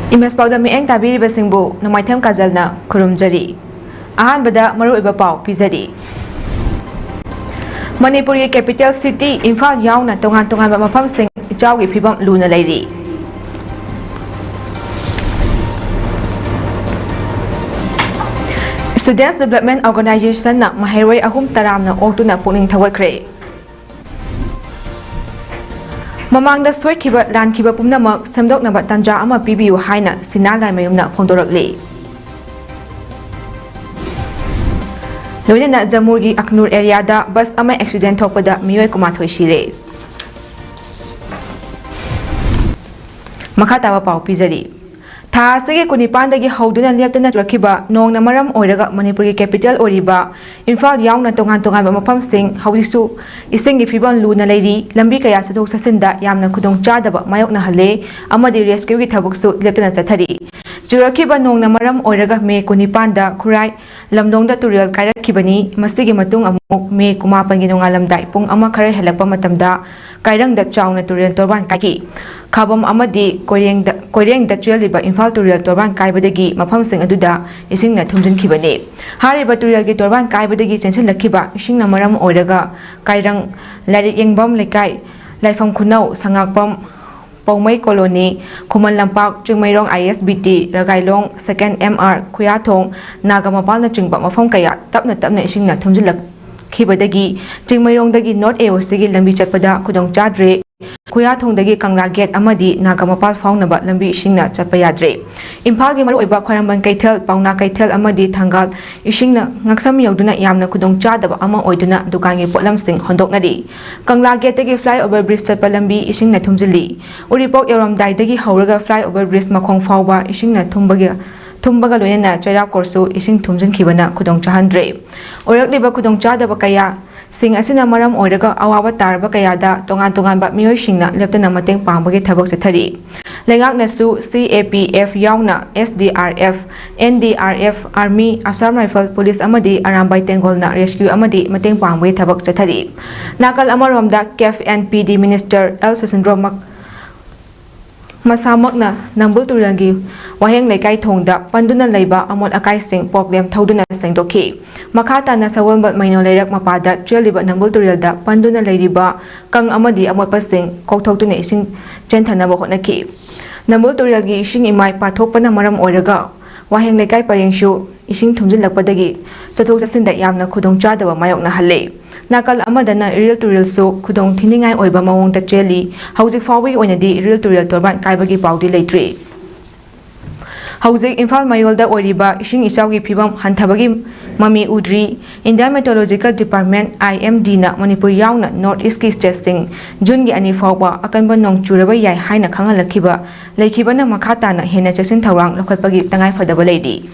Image Paudam Mieng Tabiri Basingbu, Nomaitem Kazalna, Kurumjari. Ahan Bada Maru Ibapau, Pizari. Manipur capital city, Infal Yauna, Tongan Mapam Sing, Echao Fibam Luna Lady. Students Development Organization na Mahirway Ahum Taram na Otuna Puning Tawakre. Mamangda Swaykiba Lankiba Pumnamak, Samdok na Batanja Ama Bibiu Haina, Sinala Mayumna Pondorakli. Noina na Jamurgi Aknur area da bus ama accident topada Miyoy Kumathoy Shire. Makatawa Pau Pizari. Tha sege kunipandagi hauduna leptana rakiba nong na maram oiraga Manipur capital oriba Infal yauna tongan mapam sing haudisu isingi Fibam luna leiri lambi kaya sathok sasinda yamna khudong chadaba mayok na hale amadi rescue gi thabuksu leptana chathari jurakiba nong na maram oiraga me kunipanda khurai lamdongda tural kairakibani masigi matung amuk me kumapan gi nongalamdai pung ama khare helakpa matamda kairangda chauna tural torban kaki Kabam amadi koyeng da tualiba Infal tural torban kaibadagi mafam sing aduda ising na thumjin khibani hariba tural gi torban kaibadagi chensin lakhiba ising na maram oiraga kairang larik yengbam lekai laifam khunau sangakpam Paumai colony Kuman Lampak Chungmairong ISBT Ragailong 2nd MR Kuyathong Nagamapal na chingba mafam kaya tapna ising na thumjin lakhibadagi Chungmairong dagi North AOC gi lambi chatpada khudong chadre Kuyathong dagi Kangla Gate amadi Nagamapal faunaba lambi isingna chatpa yadre Imphal gi maru oiba Khwaramban Kaithal Pauna Kaithal amadi Thangal isingna ngaksam yauduna yamna khudong chadaba ama oiduna dukangi potlam sing hondoknari Kangla Gate dagi flyover bridge chatpa lambi isingna thumjili Uripok yoramdai dagi hauraga flyover bridge makhong fauba isingna thumbaga loyana chaira korsu ising thumjin khibana khudong chahandre orakliba khudong chadaba kaya Sing asina maram oiraga awawa tarba kayada tongan ba miyoy singna leptana mateng pangbagi thabak sathari lengak nasu CAPF yauna SDRF NDRF Army Assam Rifle Police amadi Arambai Tengol na rescue amadi mateng pangbagi thabak sathari nakal amaromda KEF and PD Minister L Susindro Masamakna Nambul Turangi Waheng Lekai Thongda Panduna Leiba Amon Akai Sing Problem Thauduna Sengdoki Makata na Sawalbat Maino Leirak Mapada Tualiba Nambul Turilda Panduna Leiriba Kang Amadi Amot Pasing Koktautuna Ising Chentanaba Hotnaki Nambul Turilgi Ising Imai Pathopana Maram Oiraga Waheng Lekai Paringshu Ising Thumjin Lakpadagi Sathok Sasinda Yamna Khudong Chadaba Mayok na Hale Nakal amadana real to real so kudong thiningai oiba mawong ta cheli hauzik fawi oinadi real to real torban kaibagi paudi leitri hauzik Infal mayolda oriba ising isawgi phibam hanthabagi mami udri India Meteorological Department IMD na Manipur yauna North East ki state sing June gi ani fawba akanba nong churaba yai haina khangalakhiba lekhibana makhata na hena cheksin thawang lokhatpagi tangai fadaba leidi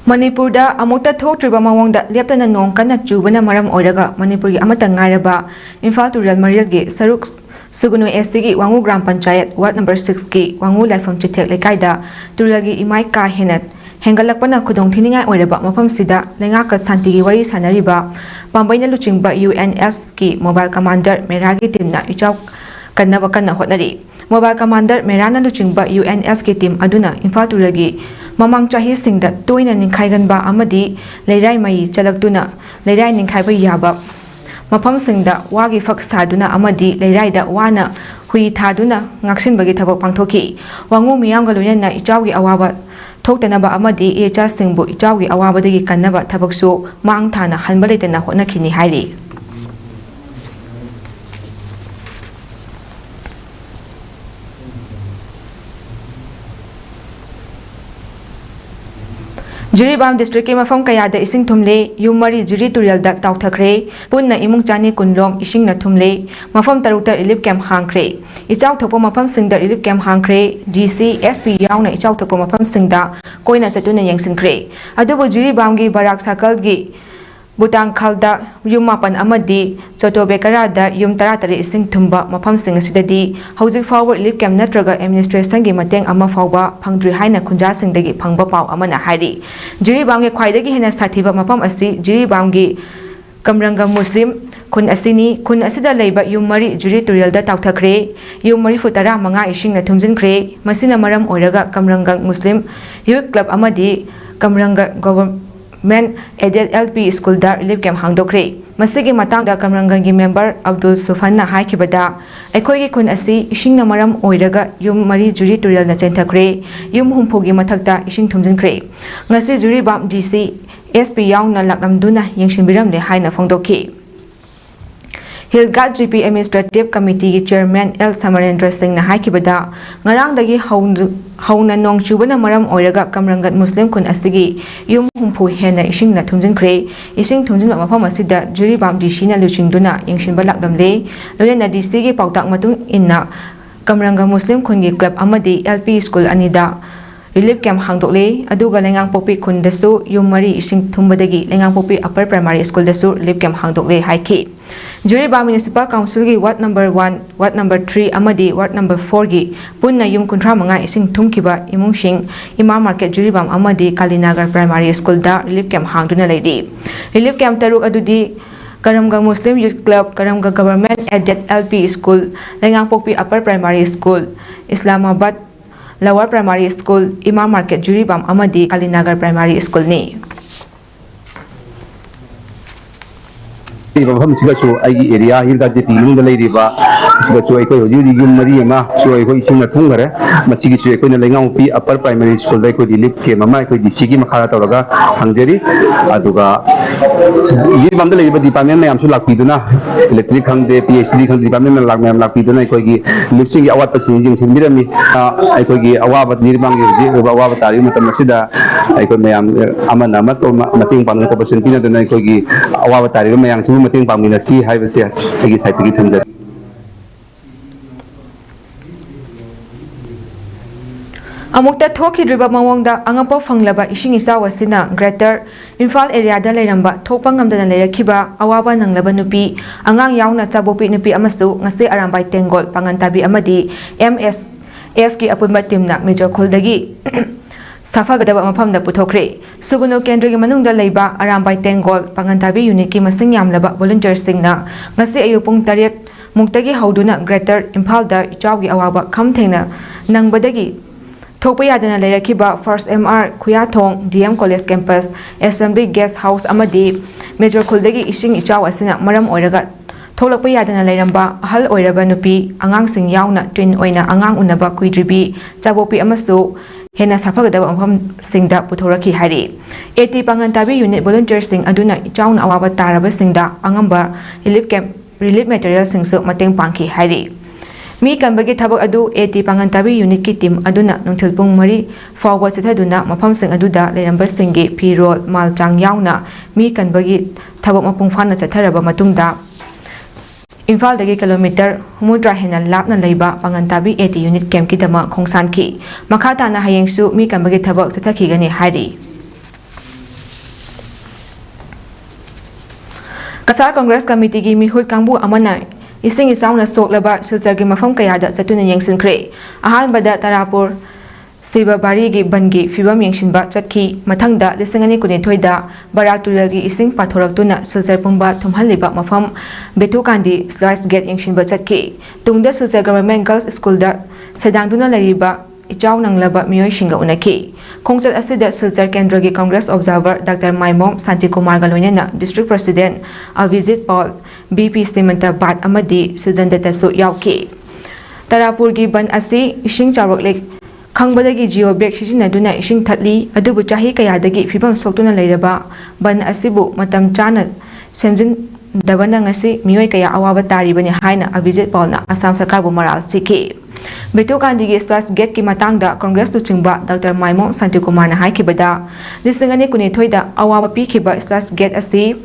Manipur da amukta thoktriba mawongda leptana nong kana chubana maram oiraga Manipur gi amata ngairaba Infal Tural Marial gi Saruk Sugunu SC gi Wangu Gram Panchayat Ward number 6 gi Wangu Laifam Chithek Lekaida Tural gi Imai Ka Henat Hengalakpana khudong thiningai oiraba mafam sida lengaka santi gi wari sanariba Pambaina luchingba UNF gi Mobile Commander Meragi team na Echao kannaba kanna hotnari Mobile Commander Merana luchingba UNF gi team aduna Infal Tural gi Mamang chahi singda toina ninkhaiganba amadi leirai mai chalaktuna leirai ninkhaiba yaba mafam singda wagi fak saduna amadi leirai da wana hui thaduna ngaksinbagi thabak pangthoki wangu miyamga loinana Echao gi awaba thoktanaba amadi echa singbu Echao gi awaba dagi kannaba thabaksu mang thana hanba leitana hotnakhini hairi Jiribam district mafam kayada ising thumle yumari jiri turilda taothakre punna imung chani kunlom ising na thumle mafam taruktar ilip kem hangkre Echao thopo mafam singda ilip kem hangkre GC SP yauna Echao thopo mafam singda koina chatuna yengsinkre adubu Jiribam gi barak sakal gi Butang khalda yum mapan amadi Chotobekara da yum taratari ising thumba mafam sing asidadi hojik fawba ilip kem natraga administration gi mateng ama fawba phangdri haina khunja singdagi phangba paw amana hairi Jiribam gi khwaidagi hena sathiba mafam asi Jiribam gi kamranga muslim kun asini kun asida leiba yum mari juri turilda taothakre yum mari futara manga ising na thumjinkre masina maram oiraga kamranga muslim youth club amadi kamranga government aided LP school da relief camp hangdokre masigi matangda kamranga gi member Abdul Sufan na haikibada aikoi gi kun asi ising na maram oiraga yum mari juri tural na chenthakre yum humphogi mathakta ising thumjinkre ngasi Jiribam DC SP yauna laklamduna yengshinbiram le haina phongdokhi Hilgat GP Administrative Committee Chairman L. Samarendra Singh na haikibada ngarang dagi hauna nong chubana maram oiraga kamrangat Muslim kun asigi yum humpu hena ising na thumjinkre ising thumjinba mafam asida Jiribam DC na luchingduna yengshinba laklamle loyana DC gi pautak matung inna kamranga Muslim kun gi club amadi LP school anida relief camp hangdokle aduga lengang popi kun dasu yum mari ising thumbadagi lengang popi upper primary school dasu relief camp hangdokle haiki Jiribam Municipal Council gi Ward number 1, Ward number 3 amadi Ward number 4 gi punna yum kunthra manga ising thumkiba imungsing Ima Market Jiribam amadi Kalinagar Primary School da relief camp hangduna leidi relief camp taruk adudi Karamga Muslim Youth Club Karamga Government Aided LP School Lengang Pokpi Upper Primary School Islamabad Lower Primary School Ima Market Jiribam amadi Kalinagar Primary School ni Mafam sigasu ai area hilga je pilung da leiriba sigasu ai ko hoji yum mari ma so ai ko ising na thungare masigi su ko na lengang pi upper primary school dai ko dilip ke mama ko dc gi makhara tawraga hangjeri aduga Jiribam da leiba department mayam su lakpiduna electric khangde PhD khang department lak mayam lakpiduna ko gi lipsing gi awat pasing jing sinbirami ai ko gi awabat Jiribam gi awaba tari matam sida ai ko mayam amana mato mating pang ko person pina dana ko gi awaba tari mayang su mating pangina si haibase agi saitigi thamja Amukta thokhidriba mawangda angapo fanglaba ising isaw asina Greater Imphal area da leiramba thokpa ngamdana leirakhiba awaba nanglaba nupi angang yauna chabopi nupi amasu ngase arambai tengol pangantabi amadi MSF ki apunba timna major kholdagi Safagadaba mafamda puthokre Suguno Kendra gi manungda leiba arambai tengol pangantabi unit ki masing yamlaba volunteer singna ngasi ayupung 8 muktagi hauduna Greater Imphal da Echao gi awaba khamthengna nangbadagi thokpa yadana leirakhiba First MR Khuyathong DM College Campus Assembly Guest House amadi Major Kholdagi ising Echao asina maram oiraga tholakpa yadana leiramba ahal oiraba nupi angangsing yauna twin oina angang unaba kuidribi chabopi amasu hena safagadaba mafam singda puthoraki hari 80 pangantabi unit volunteer sing aduna Echauna awaba taraba singda angamba relief material singsu mateng pangki hari mi kanbagi thabak adu 80 pangantabi unit ki team aduna nungthilpung mari fawba sithaduna mafam sing aduda leiramba singi pirol malchang yauna mi kanbagi thabak mapung phana chatharaba matungda Imphal dagi kilometer humudra hena lapna leiba pangantabi 80 unit camp ki dama khongsan ki makhata na hayengsu mi kambagi thabak sathaki gani hari Kasar Congress Committee gi mihut kangbu amana ising isauna soklaba silchar gi mafam kayada chatuna yengsinkre ahanbada Tarapur Sibabari gi bangi Fibam yengshinba chatki mathangda lisingani kunithoi da Barak Tural gi ising pathoraktuna silchar pumba thumhalliba mafam Betukandi Sluice Gate yengshinba chatki tungda silchar Government Girls School da sedangduna lariba Echao nanglaba miyoi shinga unaki khongchat asida silchar Kendra gi Congress Observer Dr. Maimom Santi Kumar galoinena District President Avijit Paul BP Simanta Bat amadi Sujandata su yauki Tarapur gi ban asi ising charwak Kangbadagi geobreak sisinaduna ising thatli adubu chahi kayadagi Fibam soktuna leiraba ban asibu matam chana semjin ꯗꯕꯅ ꯉꯁꯤ ꯃꯤꯑꯣꯏ ꯀꯌꯥ ꯑꯋꯥꯕ ꯇꯥꯔꯤꯕꯅꯤ ꯍꯥꯏꯅ ꯑꯕꯤꯖꯤꯠ ꯄꯥꯜꯅ ꯑꯁꯥꯝ ꯁꯔꯀꯥꯔꯕꯨ ꯃꯔꯥꯜ ꯁꯤꯈꯤ꯫ ꯕꯤꯇꯨ ꯒꯥꯟꯙꯤꯒꯤ ꯁ꯭ꯂꯁ ꯒꯦꯠꯀꯤ ꯃꯇꯥꯡꯗ Congress ꯂꯨꯆꯤꯡꯕ doctor ꯃꯥꯏꯃꯣꯡ ꯁꯥꯟꯇꯤꯀꯨꯃꯥꯔꯅ ꯍꯥꯏꯈꯤꯕꯗ 2019ꯗ ꯑꯋꯥꯕ ꯄꯤꯈꯤꯕ ꯁ꯭ꯂꯁ ꯒꯦꯠ ꯑꯁꯤ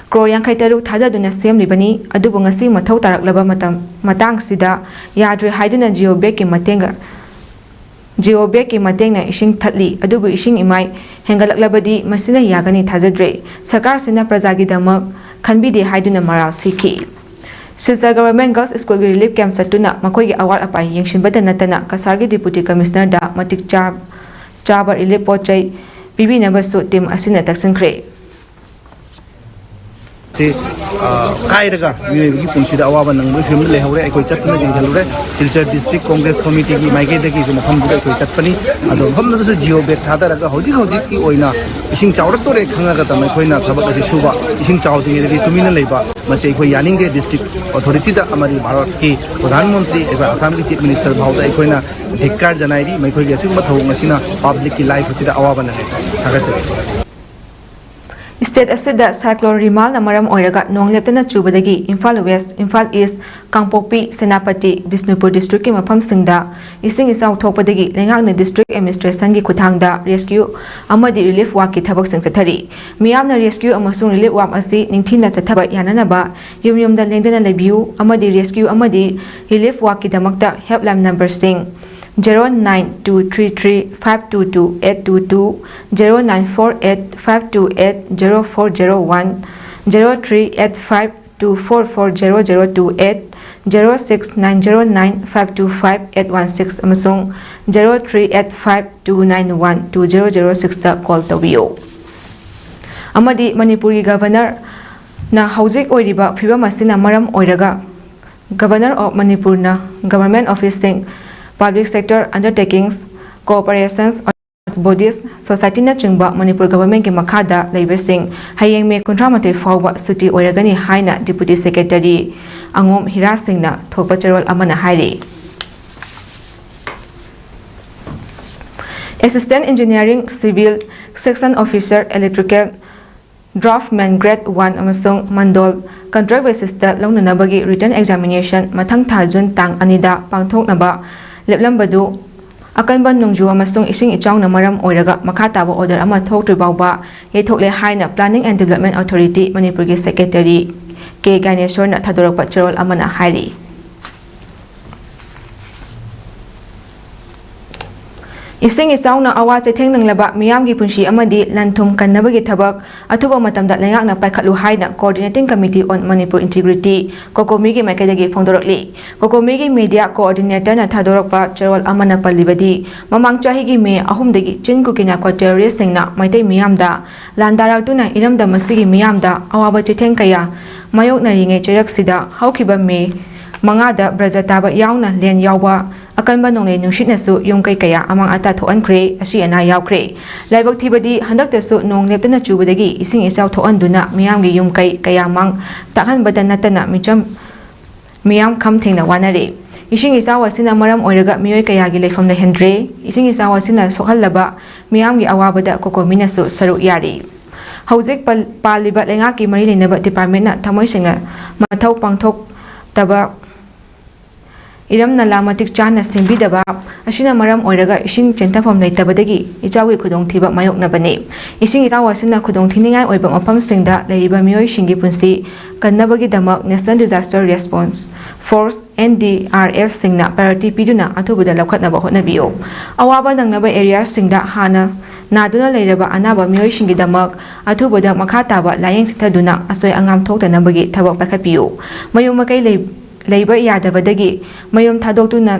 ꯀ꯭ꯔꯣꯔ 53 ꯊꯥꯗꯗꯨꯅ ꯁꯦꯝꯂꯤꯕꯅꯤ, ꯑꯗꯨꯕꯨ ꯉꯁꯤ ꯃꯊꯧ ꯇꯥꯔꯛꯂꯕ ꯃꯇꯥꯡꯁꯤꯗ ꯌꯥꯗ꯭ꯔꯦ ꯍꯥꯏꯗꯨꯅ ꯖꯤꯑꯣꯕꯦꯒꯀꯤ ꯃꯇꯦꯡꯅ ꯏꯁꯤꯡ ꯊꯠꯂꯤ, ꯑꯗꯨꯕꯨ ꯏꯁꯤꯡ ꯏꯃꯥꯏ ꯍꯦꯟꯒꯠꯂꯛꯂꯕꯗꯤ ꯃꯁꯤꯅ ꯌꯥꯒꯅꯤ ꯊꯥꯖꯗ꯭ꯔꯦ, ꯁꯔꯀꯥꯔꯁꯤꯅ ꯄ꯭ꯔꯖꯥꯒꯤꯗꯃꯛ ꯈꯟꯕꯤꯗꯦ ꯍꯥꯏꯗꯨꯅ ꯃꯔꯥꯜ ꯁꯤꯈꯤ꯫ ꯁꯤꯜꯆꯔ ꯒꯚꯔꯟꯃꯦꯟꯠ ꯒꯔꯜꯁ ꯁ꯭ꯀꯨꯜꯒꯤ ꯔꯤꯂꯤꯐ ꯀꯦꯝꯞ ꯆꯠꯇꯨꯅ ꯃꯈꯣꯏꯒꯤ ꯑꯋꯥꯠ ꯑꯄꯥ ꯌꯦꯡꯁꯤꯟꯕꯇ ꯅꯠꯇꯅ ꯀꯁꯥꯔꯒꯤ ꯗꯤꯄꯨꯇꯤ ꯀꯃꯤꯁꯅꯔꯗ ꯃꯇꯤꯛ ꯆꯥꯕ ꯔꯤꯂꯤꯐ ꯄꯣꯠꯆꯩ ꯄꯤꯕꯤꯅꯕꯁꯨ ꯇꯤꯝ ꯑꯁꯤꯅ ꯇꯛꯁꯤꯟꯈ꯭ꯔꯦ꯫ कायरगा मियोगी पुंसीदा अवाबा नंगबो फिल्म लेहौरे अखोय चतना जिंगलुरे सिलचर डिस्ट्रिक्ट कांग्रेस कमिटी की माइकेदगी जो मफमदुरे अखोय चतपनी अदो मफमदसु जिओ बेग थादरगा हौजी की ओइना इसिंग चावरतोरे खंगागा तम अखोयना थबक असे सुबा इसिंग चावदिंगेदगी तुमिना लेबा मसे अखोय यानिंगे डिस्ट्रिक्ट अथॉरिटी दा अमरी भारत की प्रधानमंत्री एबा असम की चीफ मिनिस्टर भावदा अखोयना धिक्कार जनाइरी मैखोय गेसिंग मथौ ngасina पब्लिक की लाइफ असिदा अवाबा नंगे थागत स्टेट असिदा साइक्लोन रिमाल मरम ओइरगा नोंग लेप्तना चुबदगी इम्फाल वेस्ट, इम्फाल ईस्ट, कांपोक्पी, सेनापति, बिष्णुपुर डिस्ट्रिक्ट की मफम सिंगदा इसिंग इसाउ थोकपदगी लेंगांगना डिस्ट्रिक्ट एडमिनिस्ट्रेशन की खुथांगदा रेस्क्यू अमदी रिलीफ वर्क की थबक सिंग चथरी मियामना रेस्क्यू अमसुंग रिलीफ वर्क असी निंगथिना चथबा याननबा युमयुमदा लेंदना लेबियू अमदी रेस्क्यू अमदी रिलीफ वर्क की दमकता हेल्पलाइन नंबर सिंग 09233522822 09485280401 038524400028 06909525816 अमसुंग 03852912006 दा कॉल तौबियो। अमदी मणिपुर की गवर्नर ना हौजिक ओइरिबा फिबम असिना मरम ओइरगा गवर्नर ऑफ मणिपुर ना government ऑफिसिंग Public Sector Undertakings, Corporations, Bodies, Society na chungba Manipur Government ki makhada leibasing hayeng me 38 fawba suti oiragani haina Deputy Secretary Angom Hira Singh na thokpa charol amana hairi. Assistant Engineering Civil Section Officer Electrical Draftman Grade 1 amasung Mandol Contract basis da launanabagi written examination mathang tha June tang anida pangthoknaba leplamबदु अकनबन नोंजु अमसुंग इसिंग इचाउना मरम ओइरगा मखा ताबा ऑर्डर अमा थोक्ट्रिबाउबा येथोकले हाइना planning and development authority Manipur की सेक्रेटरी के गानेश्वरना थादोरकपा चरोल अमना हाइरी। इसिंग इचाउना अवा चेथेंग नंगलबा मियामगी पुंसी अमदी लनथुम कन्नबगी थबक अथुबा मतमदा लेंगाकना पाइखलु हाइना coordinating committee on Manipur integrity कोकोमीगी माइकेदगी फोंदोरकली कोकोमीगी मीडिया कोऑर्डिनेटर ना थादोरकपा चरोल अमना पल्लिबदी ममांग चाहीगी मे अहुमदगी चिनकुकिना को टेररिस्ट सिंगना माइतै मियामदा लांदाराक्तुना इरमदा मसिगी मियामदा अवाबा चेथेंग कया मायोकनरिङै चेरकसिदा हौखिबा मे मंगादा ब्रजताबा यावना लेन यावबा अकनबा नोंले नुंशितनसु युमकै कया अमांग अता थोअनख्रे असि अना यावख्रे लाइबक थिबदी हंदक्तसु नोंग लेप्तना चुबदगी इसिंग इसाव थोअनदुना मियामगी युमकै कया मांग ताखनबदा नतना मिचम मियाम खम थेंगना वानरे इसिंग इसाव असिना मरम ओइरगा मियोय कयागी लेफम लेहेंद्रे इसिंग इसाव असिना सोहल्लबा मियामगी अवाबदा कोकोमिनसु सरुक यारी हौजिक पालिबा लेंगाकी मरि लेनबा डिपार्टमेंटना थमोइसिंगना मथौ पांगथोक तबा इरम नला मतिक चाना सेंबिदबा असिना मरम ओइरगा इसिंग चेंताफम लेतबदगी इचावी खुदोंथिबा मायोकनबने इसिंग इचाव असिना खुदोंथिनिंगाय ओइबा मफमसिंगदा लेरिबा मियोय सिंगी पुंसी कन्नबगी दमक national disaster response force NDRF सिंगना प्रायोरिटी पिदुना अथुबुदा लखतनबा होनबियो अवाबा नंगनबा एरिया सिंगदा हाना नादुना लेरबा अनाबा मियोय सिंगी दमक अथुबुदा मखा ताबा लायेंग सिथदुना असोय अंगाम थोक्तनबगी थबक पाखपियो मयुमकै लेबा यादबदगी मयुम थादोक्तुना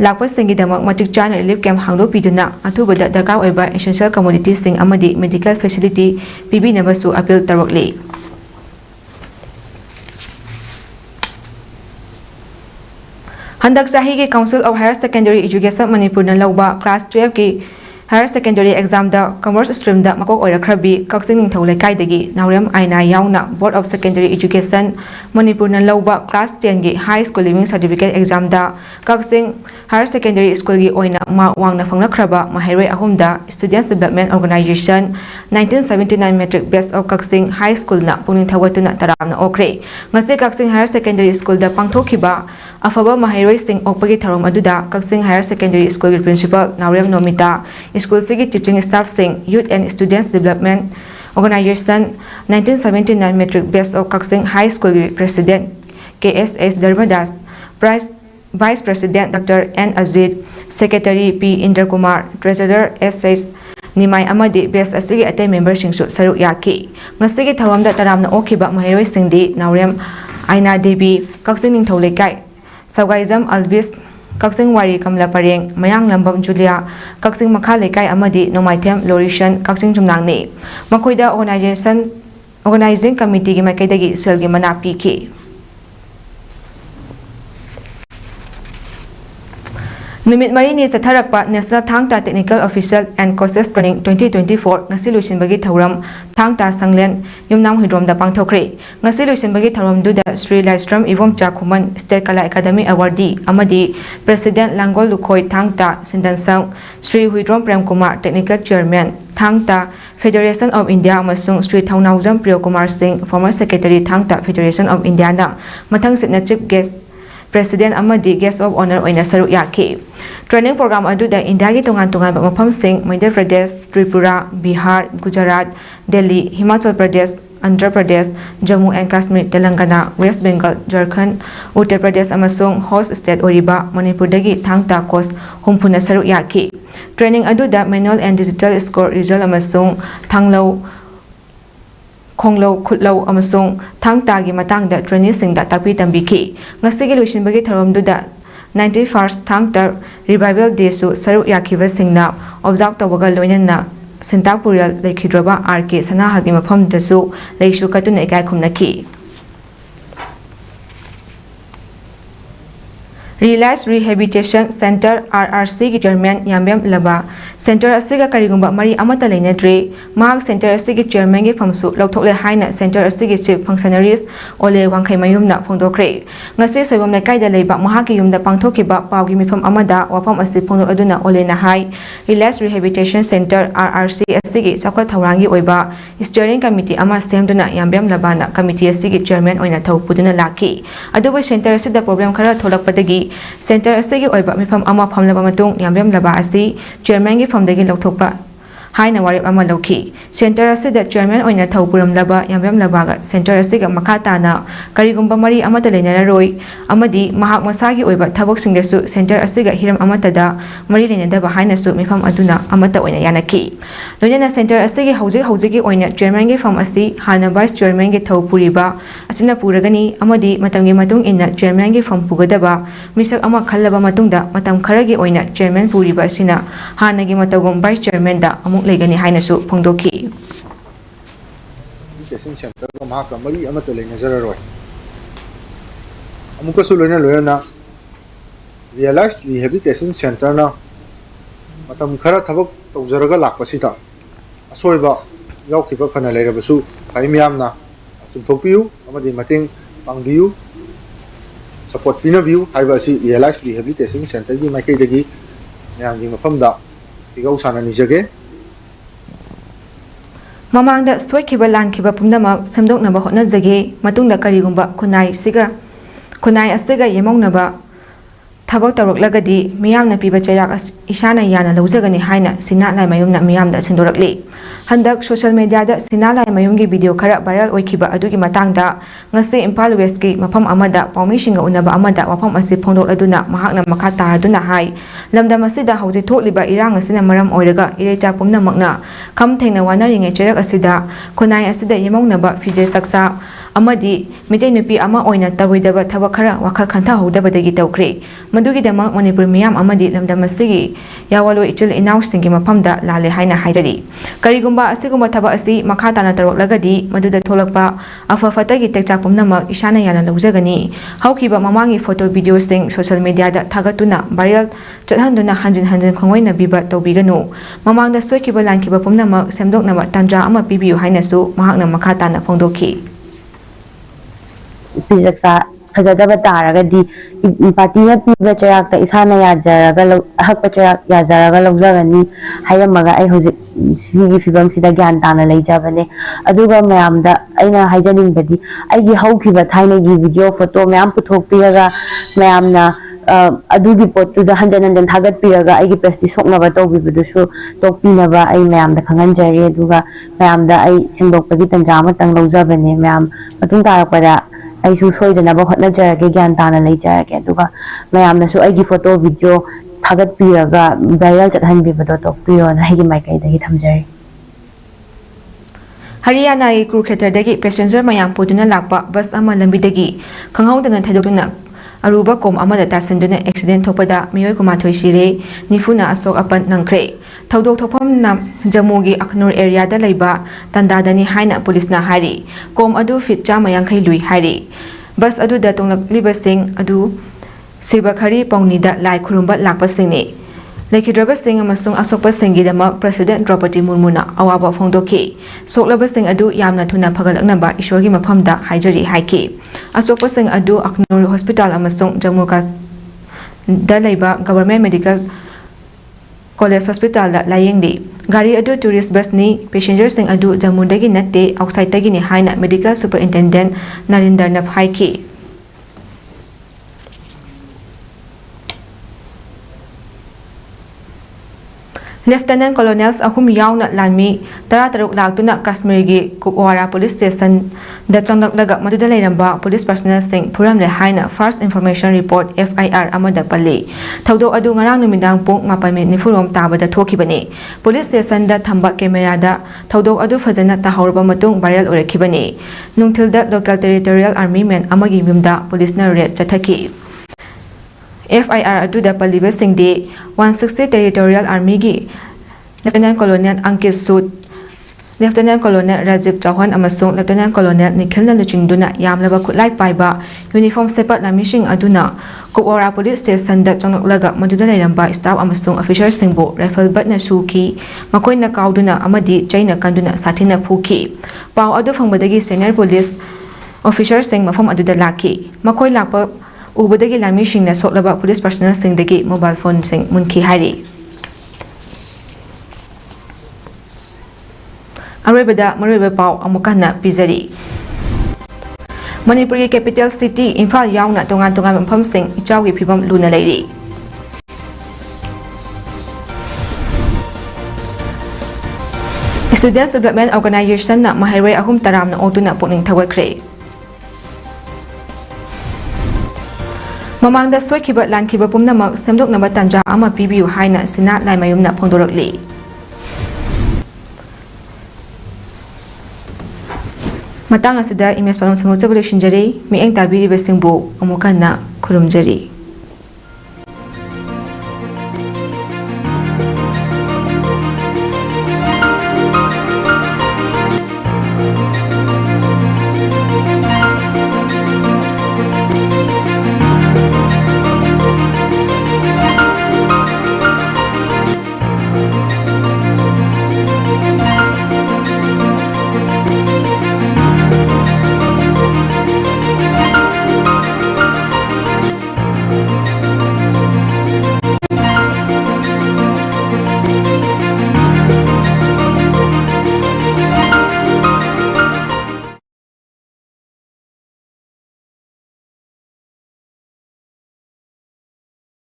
लाकपसिंगीदमक मतिक चाना रिलीफ कैंप हांगदोक्पिदुना अथुबदा दरकार ओइबा एसेंशियल कमोडिटीज सिंग अमदी मेडिकल फैसिलिटी पिबिनबसु अपील तरोक्ली। हंदक चाही के council of higher secondary education Manipur लौबा क्लास 12 की Higher secondary exam da commerce stream da makok oirakhrabi Kakching Ningthau Leikaidagi Naurem Aina Yauna Board of Secondary Education Manipur na lauba class 10 gi high school living certificate exam da Kakching Higher Secondary School gi oina ma wangna phangnakraba mahairoi ahumda Students Development Organization 1979 metric best of Kakching High School na pungning thawatuna taramna okre ngase Kakching Higher Secondary School da pangthokhiba afaba mahairoi sing okpagi tharom aduda Kakching Higher Secondary School gi principal Naurem Nomita School sigi teaching staff sing Youth and Students Development Organization 1979 metric best of Kakching High School gi President KSS Dharmadas Vice President Dr. N. Ajit Secretary P. Indra Kumar Treasurer S.S. Nimai amadi best asigi atay member singsu saruk yaki ngasigi tharamda taramna okhiba mahairoi singdi Naurem Aina Devi Kakching Ningthau Lekai Sawgaizam Alvis Kakching Wari Kamla Pareng Mayang Lambam Julia Kakching Makha Lekai amadi Nomaithem Lorishan Kakching Jumnangni makoida organizing committee gi makaidagi selgi mana piki Numit Marini Satharakpa National Thangta Technical Official and Courses Training 2024 ngasi luisinbagi thauram Thangta Sanglen Yumnam Hidrom da pangthokre ngasi luisinbagi thauram du da Sri Laistram Ivom Chakhuman State Kala Academy Awardee amadi President Langol Lukhoi Thangta Sindansang Sri Huidrom Prem Kumar Technical Chairman Thangta Federation of India amasung Sri Thaunaujam Priyo Kumar Singh former Secretary Thangta Federation of India na mathang sitna chief guest President amadi guest of honor oina saruk yaki training program aduda India gi tongan mafam sing Madhya Pradesh Tripura Bihar Gujarat Delhi Himachal Pradesh Andhra Pradesh Jammu and Kashmir Telangana West Bengal Jharkhand Uttar Pradesh amasung host state oriba Manipur dagi thangta course humphuna saruk yaki training aduda manual and digital score result amasung thanglo Khonglo Khutlo amasung Thangta gi matangda training singda takpi tambiki ngasigi luisinbagi tharomduda 91st Thangta Revival Day su saruk yakhiba singna observe tawbaga loinana Sentapurial Lekhidroba RK Sanahagi mafam dasu leisu katuna ikai khumnaki Realize Rehabilitation Center RRC gi Chairman Yambem Laba Center asiga karigumba mari amata leinadre mahak Center asigi Chairman gi famsu lauthokle haina Center asigi Chief Functionaries Ole Wangkhai mayumna phongdokre ngasi soibam lekai da leiba mahak gi yumda pangthokiba pawgi mifam amada wafam asi phongdok aduna Ole na hai Realize Rehabilitation Center RRC asigi sakwa thaurangi oiba Steering Committee ama semduna Yambem Labana Committee asigi Chairman oina thawpuduna laki adubu Center asida problem khara tholakpadagi Center asigi oiba mifam ama phamlaba matung Yambem Laba asi Chairman gi famdagi lauthokpa haina warip ama lauki Center asida Chairman oina thawpuram laba Yambem Labaga Center asiga makata na karigumba mari amata leinararoi amadi mahak masagi oiba thabok singdesu Center asiga hiram amatada mari leinadaba haina su mifam aduna amata oina yanaki loina Center asigi hauji oina Chairman gi fam asi hana Vice Chairman gi thawpuriba asina puragani amadi matamgi matung inna Chairman gi fam pugadaba misak ama khallaba matungda matam kharagi oina Chairman puriba asina hana gi matagum Vice Chairman da legani haina su phongdoki testing center ko ma ka mari amata le nazara roi amuka su loina Realize Rehabilitation Center na matam khara thabak tawjaraga lakpasita asoiba yaukiba phana leirabasu paimyamna chumthokpiu amadi mating pangbiu support pinabiu haiba si Realize Rehabilitation Center gi makai dagi myamgi mafamda pigau sana nijage Mamangda soikiba langkiba pumnamak semdoknaba hotnajage matungda karigumba khunai asiga yemongnaba thabak tawraklagadi miyamna piba chairak isana yana lawjagani haina sinalai mayumna miyamda sindorakli handak social media da sinalai mayumgi video khara viral oikiba adugi matangda ngasi Impal West ki mafam amada paumishinga unaba amada wafam asi phongdokladuna mahakna makha taraduna hai lamdam asida hauji thokliba irang asina maram oiraga irecha pumnamakna kham thengna wanaringe chairak asida khunai asida yemongnaba fije saksa amadi mitai nupi ama oina tabuidaba thaba khara wakhal khantha hodabadagi tawkhre madugi damak Manipur miyam amadi lamdam asigi yawalo ichil inaw singi mafamda lale haina haijari karigumba asigumba thaba asi makha tana taroklagadi maduda tholakpa afa fatagi tekchak pumnamak ishana yana lawjagani haukiba mamangi photo video sing social media da thagatuna viral chathanduna hanjin hanjin khongoina biba tawbiganu mamangda soikiba lankiba pumnamak semdoknaba tanja ama pibiu hainasu mahakna makha tana phongdokhi Pizza Fazadaba Taragadi Patina Piba Charakta Isana Yajaraga Hakpa Yazaraga Logani Hayamaga I was Fibam Sida Gantana Lajavane Aduga Mamda Aina Hijaning Badi I give Hokiba Tiny video photo Mam Putopiaga Mamna Adugi pot to the 100 and Hagat Piraga I give Pesti Soknavato with the show Topinava I Mam the Kanganjari Duga Mam the I Sindok Pagit and Jamatang Lozavane Mam Matunta Pada I should show the number hot nature again, Tana later again. Duga, Mayam, so I give photo video, Tagat Piraga, viral at Hanbiba of Piro and Hagi Mike, the Hitamjari. Haryana crew degi passenger mayam putuna lakpa bus ama lambidagi kanghawdana thadokna aruba kom amada tasenduna accident thopada miyoy kumathoi sire nifuna asok apan nangkre thaudok thopam na Jammugi Aknur area da laiba tandadani haina police na hari kom adu fit chama yankhai lui hari bus adu da tonglak libasing adu sibakhari pongni da lai khurumba lakpa singni Lekhidraba Singh amasung asokpa Singh gidamak President Draupadi Murmuna awaba phongdoki soklaba Singh adu yamna thuna phagalaknaba ishwargi maphamda haijari haiki asokpa Singh adu Aknur Hospital amasung Jammu da laiba Government Medical College Hospital da layengdi gari adu tourist bus ni passenger Singh adu Jammu dagi natte outside tagi ni haina Medical Superintendent Narinder Naf haiki Lieutenant Colonels ahum yauna lanmi tarataruk laktuna Kashmirgi Kupwara Police Station da chonglak maduda leiramba police personnel sing puramle haina First Information Report FIR amada palle thaudo adu ngarang numidang pung 8:40 tabada thokibani police station da thamba camera da thaudo adu fajana tahawrba matung viral orekhibani nungthilda local territorial army men amagi mimda police na raid chathaki FIR adu da paliba singdi 160 Territorial Army gi Lieutenant Colonel Ankit Sood Lieutenant Colonel Rajiv Chauhan amasung Lieutenant Colonel Nikhil Naluchingduna yamlaba khutlai paiba uniform sepat lamishing aduna Kupwara Police Station da chonglak maduda leiramba staff amasung officer singbu rifle bat na suki makoina kauduna amadi chaina kanduna sathina phuki pau adu phangbadagi senior police officer sing mafam aduda laki makoi lakpa ubadagi lami sing na soklaba police personnel sing dagi mobile phone sing munki hari arebada marebe pau amukana pizari Manipur capital city Imphal yauna tongan mafam sing Echao gi Fibam luna leiri Students Development Organization na mahairway ahum taram na otuna pukning thawakre Mamangda soikiba lankiba pumnamak semdoknaba tanja ama pibiu haina sina laimayumna phongdorakli matang asida image palom samujabule shinjari mieng tabiri besingbu amukana khurumjari